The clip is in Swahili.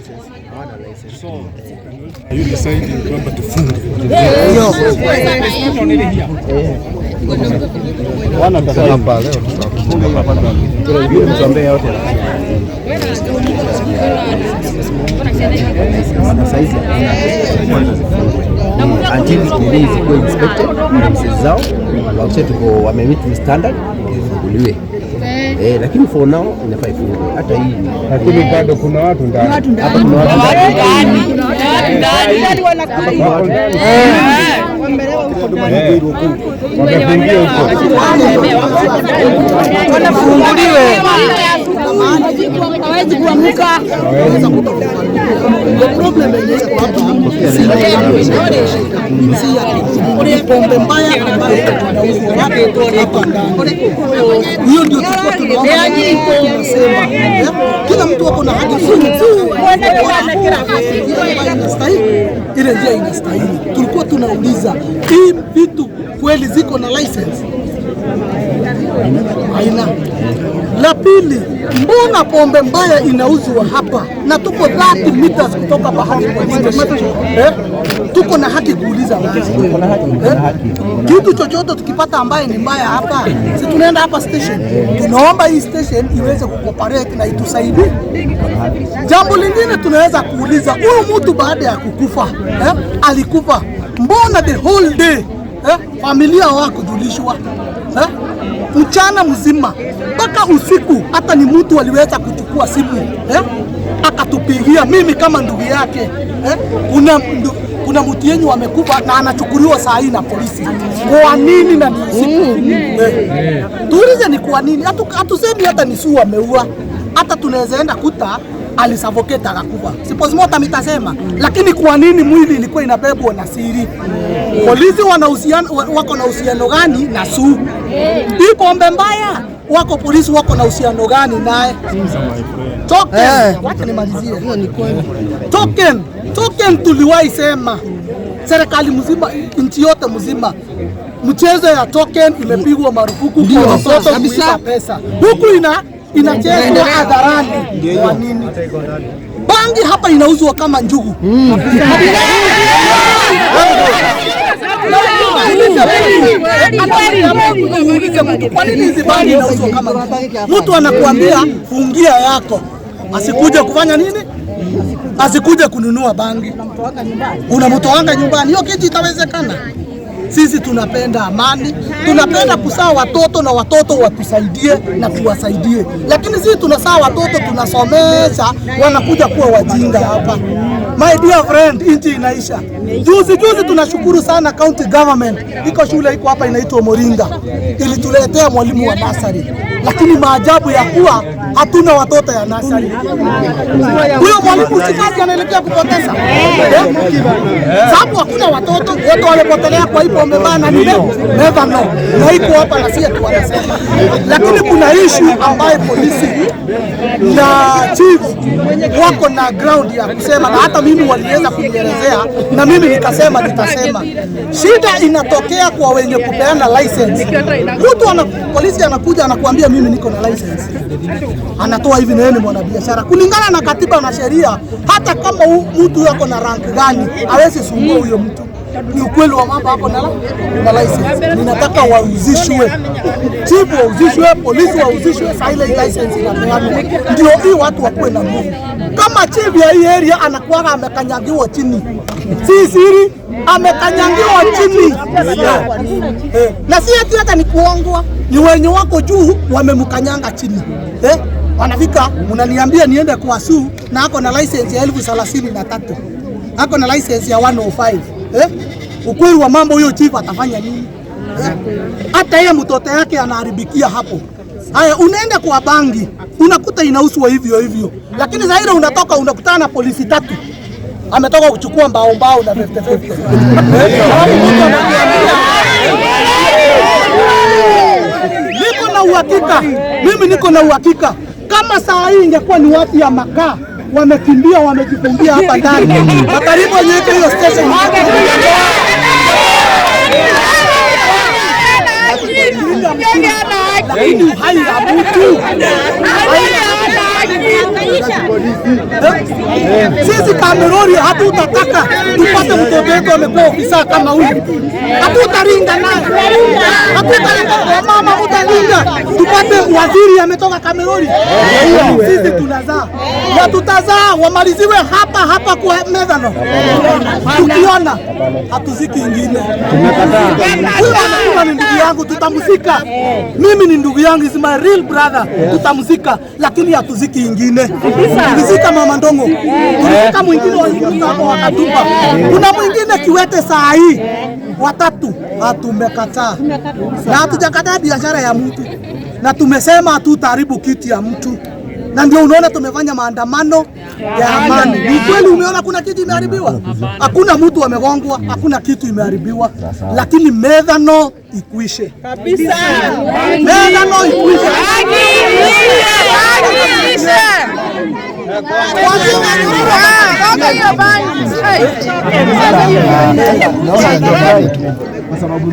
So you decide kwamba tufunge. Wana hapa leo tutafunga hapa ndio mtambea yote. Sasa hizi until the is go inspected na zao wakati tuko wamemeet standard ifunguliwe. Lakini for now inafaa ifungwe. Hata hii lakini bado kuna watu ndani. Hapa kuna watu ndani wanafunguliwe. Hawezi kuamka. The problem is hapa si pombe mbaya ambayo tunauza hapa ndani. Hiyo ndio tunasema kila mtu ako na haki ile njia inastahili. Tulikuwa tunauliza hii vitu kweli ziko na license? Haina. La pili, mbona pombe mbaya inauzwa hapa na tuko 30 meters kutoka Bahati police station? Tuko na haki kuuliza kitu chochote tukipata ambaye ni mbaya hapa, si tunaenda hapa station, tunaomba hii station iweze kucooperate na itusaidie. Jambo lingine tunaweza kuuliza, huyu mtu baada ya kukufa alikufa, mbona the whole day familia wako julishwa mchana mzima mpaka usiku? Hata ni mtu aliweza kuchukua simu akatupigia mimi kama ndugu yake kuna mtu yenyu wamekufa na anachukuliwa saa hii na polisi. Kwa nini? Na ni usiku. Tuulize ni kwa nini? Hatusemi hata ni suu ameua, hata tunaweza enda kuta alisavoketa akakufa, siposmota mitasema, lakini kwa nini mwili ilikuwa inabebwa na siri? Polisi wako na uhusiano gani na suu? Hii pombe mbaya wako polisi wako na uhusiano gani naye? Token, wacha nimalizie. Hiyo ni kweli. Token tuliwahi sema serikali mzima, nchi yote mzima, mchezo ya token imepigwa marufuku kwa watoto kuiba pesa. Huku inachezwa hadharani. Kwa nini? Bangi hapa inauzwa kama njugu. Kwa nini hizi bangi inauzwa kama njugu? Mtu anakuambia fungia yako, asikuja kufanya nini? Asikuja kununua bangi, unamtoanga nyumbani. Hiyo kitu itawezekana? Sisi tunapenda amani, tunapenda kusaa watoto na watoto watusaidie na tuwasaidie, lakini sisi tunasaa watoto tunasomesha, wanakuja kuwa wajinga hapa. My dear friend, inchi inaisha. Juzi tunashukuru sana county government, iko shule iko hapa inaitwa Moringa, ilituletea mwalimu wa nasari, lakini maajabu ya kuwa hatuna watoto ya nasari. Huyo mwalimu usikazi anaelekea kupoteza. Sababu hakuna watoto, wote walipotelea kwa hiyo mbebana ni never know. Na iko hapa na sisi tu wanasema. Lakini kuna issue ambayo polisi na chief wako na ground ya kusema, na hata mimi waliweza kunielezea na mimi nikasema nitasema. Shida inatokea kwa wenye kupeana license. Mtu polisi anakuja anakuambia mimi niko na license, anatoa hivi na yeye ni mwanabiashara kulingana na katiba na sheria. Hata kama mtu yako na rank gani hawezi sumbua huyo mtu. Ni ukweli wa mambo hapo na license. Ninataka wauzishwe, chief wauzishwe, polisi wauzishwe, silent license inapeanwa, ndio hii watu wakuwe na nguvu. Kama chief ya hii area anakuwa amekanyagiwa chini, si siri, amekanyagiwa chini. Na si ati hata ni kuongwa, ni wenye wako juu wamemkanyanga chini. Wanafika mnaniambia niende kwa suu na ako na license ya 33,000, ako na license ya 105. Ukweli wa mambo, huyo chief atafanya nini? Hata yeye mtoto yake anaharibikia hapo. Haya, unaenda kwa bangi unakuta inauswa hivyo hivyo, lakini zaire unatoka unakutana na polisi 3 ametoka kuchukua mbao na 50. Mimi niko na uhakika kama saa hii ingekuwa ni watu ya makaa wamekimbia wamejifungia hapa ndani, karibu nyeke hiyo station. Lakini hai ya mtu Sisi Kamerori hatutataka tupate mtoto wetu amekuwa ofisa kama huyu. Hatutaringa naye. Hatutaringa mama, hatutaringa tupate waziri ametoka Kamerori. Sisi tunazaa. Na tutazaa wamaliziwe hapa kwa Medano. Tukiona hatuziki ingine. Huyu ni ndugu yangu, tutamzika. Mimi ni ndugu yangu, is my real brother. Tutamzika lakini hatuziki ingine. Tulizika mama Ndongo. Tulizika mwingine walikuta hapo wakatupa. Kuna mwingine kiwete saa hii. Watatu hatumekataa. Na hatujakataa biashara ya mtu. Na tumesema hatutaharibu kiti ya mtu. Na ndio unaona tumefanya maandamano ya amani. Ni kweli umeona kuna kitu imeharibiwa? Hakuna mtu amegongwa, hakuna kitu imeharibiwa. Lakini Medano ikuishe. Kabisa. Medano ikuishe. Kwa sababu